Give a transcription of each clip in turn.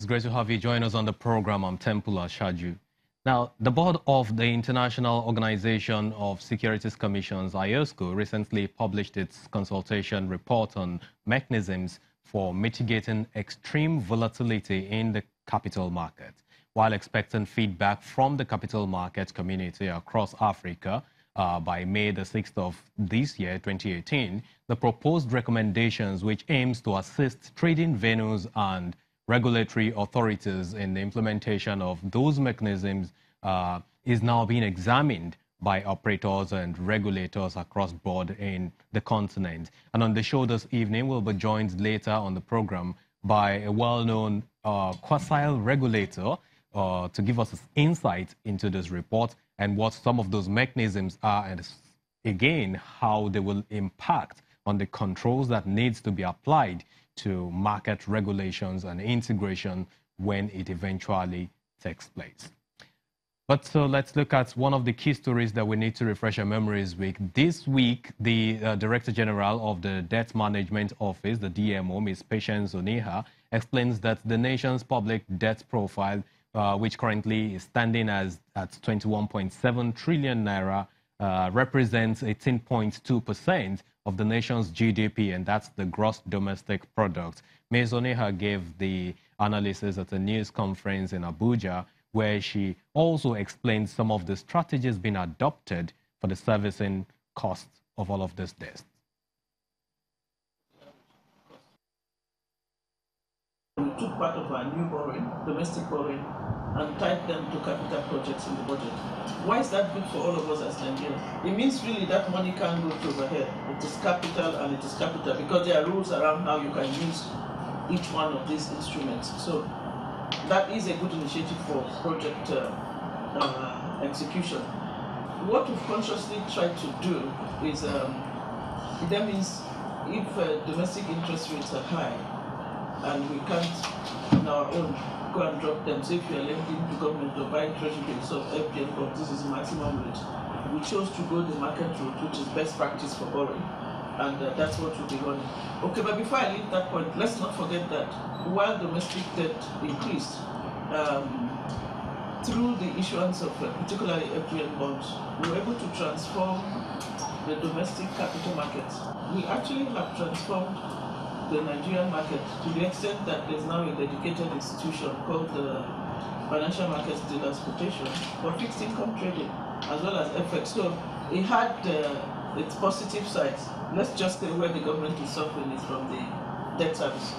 great to have you join us on the program. I'm Tempula Shaju. Now, the board of the International Organization of Securities Commissions, IOSCO, recently published its consultation report on mechanisms for mitigating extreme volatility in the capital market. While expecting feedback from the capital market community across Africa by May the 6th of this year, 2018, the proposed recommendations, which aims to assist trading venues and regulatory authorities in the implementation of those mechanisms, is now being examined by operators and regulators across board in the continent. And on the show this evening, we'll be joined later on the program by a well-known quasi-regulator to give us insight into this report and what some of those mechanisms are, and again, how they will impact on the controls that needs to be applied to market regulations and integration when it eventually takes place. But so let's look at one of the key stories that we need to refresh our memories with. This week, the Director General of the Debt Management Office, the DMO, Ms. Patience Oniha, explains that the nation's public debt profile, which currently is standing at 21.7 trillion naira, represents 18.2% of the nation's GDP, and that's the gross domestic product. Ms. Oniha gave the analysis at a news conference in Abuja, where she also explained some of the strategies being adopted for the servicing costs of all of this debt. We took part of our new borrowing, domestic borrowing, and tied them to capital projects in the budget. Why is that good for all of us as Nigerians? It means really that money can't go to overhead. It is capital, and it is capital because there are rules around how you can use each one of these instruments. So that is a good initiative for project execution. What we've consciously tried to do is, that means if domestic interest rates are high and we can't on our own go and drop them, so if you are lending to government or buying treasury bills of FPN, but this is maximum rate, we chose to go the market route, which is best practice for borrowing, and that's what we'll be running. Okay, but before I leave that point, let's not forget that while domestic debt increased, through the issuance of particularly FPN bonds, we were able to transform the domestic capital markets. We actually have transformed the Nigerian market to the extent that there's now a dedicated institution called the Financial Markets Dealers Quotation for fixed income trading as well as FX. So it had its positive sides. Let's just say where the government is suffering is from the debt service.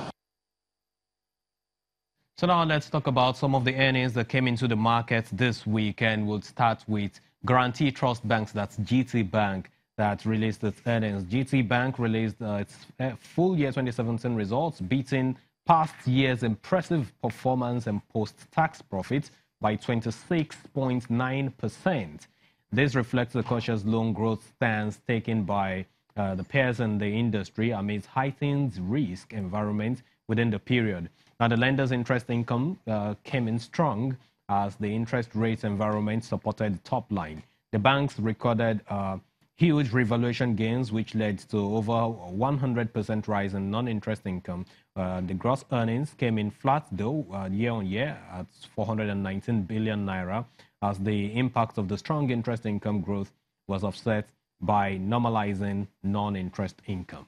So now let's talk about some of the earnings that came into the market this week, and we'll start with Guarantee Trust Banks, that's GT Bank, that released its earnings. GT Bank released its full year 2017 results, beating past year's impressive performance and post-tax profits by 26.9%. This reflects the cautious loan growth stance taken by the peers in the industry amidst heightened risk environment within the period. Now, the lender's interest income came in strong as the interest rate environment supported the top line. The banks recorded huge revaluation gains, which led to over 100% rise in non-interest income. The gross earnings came in flat, though, year on year at 419 billion naira, as the impact of the strong interest income growth was offset by normalizing non-interest income.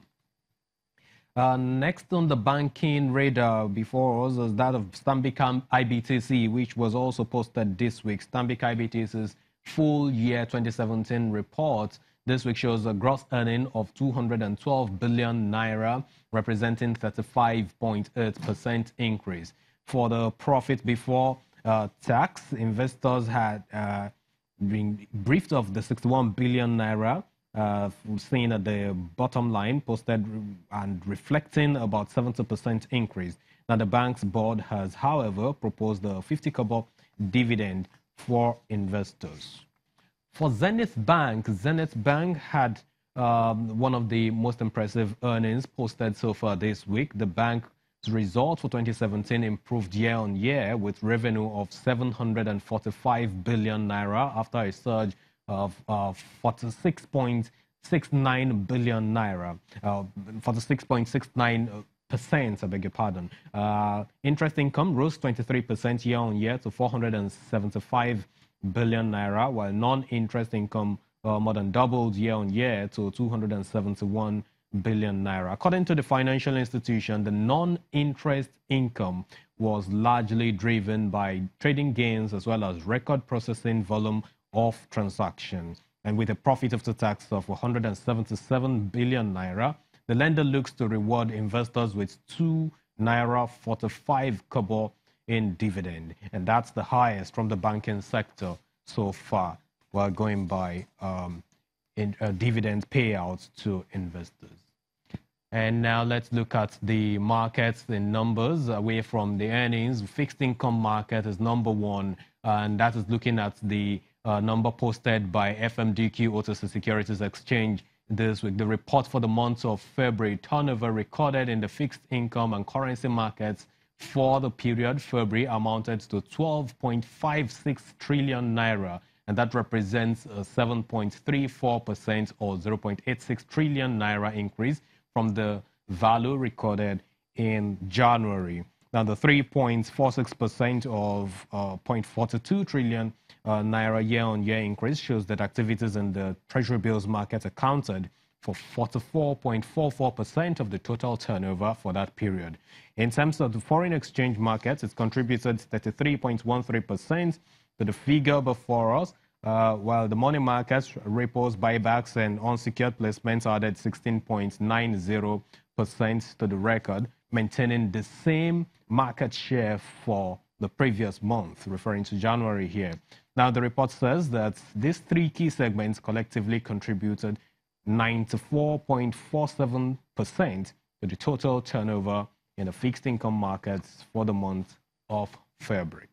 Next on the banking radar before us is that of Stanbic IBTC, which was also posted this week. Stanbic IBTC's full year 2017 report this week shows a gross earning of 212 billion naira, representing 35.8% increase. For the profit before tax, investors had been briefed of the 61 billion naira, seen at the bottom line, posted and reflecting about 70% increase. Now, the bank's board has, however, proposed a 50 kobo dividend for investors. For Zenith Bank had one of the most impressive earnings posted so far this week. The bank's result for 2017 improved year on year with revenue of 745 billion naira after a surge of 46.69 billion naira, 46.69 percent, I beg your pardon. Interest income rose 23% year on year to 475 billion naira, while non-interest income more than doubled year on year to 271 billion naira. According to the financial institution, the non-interest income was largely driven by trading gains as well as record processing volume of transactions. And with a profit after tax of 177 billion naira, the lender looks to reward investors with 2 naira 45 kobo in dividend. And that's the highest from the banking sector so far, while going by dividend payouts to investors. And now let's look at the markets in numbers away from the earnings. Fixed income market is number one, and that is looking at the number posted by FMDQ OTC Securities Exchange this week. The report for the month of February, turnover recorded in the fixed income and currency markets for the period February amounted to 12.56 trillion naira, and that represents a 7.34% or 0.86 trillion naira increase from the value recorded in January. Now, the 3.46% of 0.42 trillion naira year-on-year increase shows that activities in the treasury bills market accounted for 44.44% of the total turnover for that period. In terms of the foreign exchange markets, it contributed 33.13% to the figure before us, while the money markets, repos, buybacks, and unsecured placements added 16.90% to the record, maintaining the same market share for the previous month, referring to January here. Now, the report says that these three key segments collectively contributed 94.47% to the total turnover in the fixed income markets for the month of February.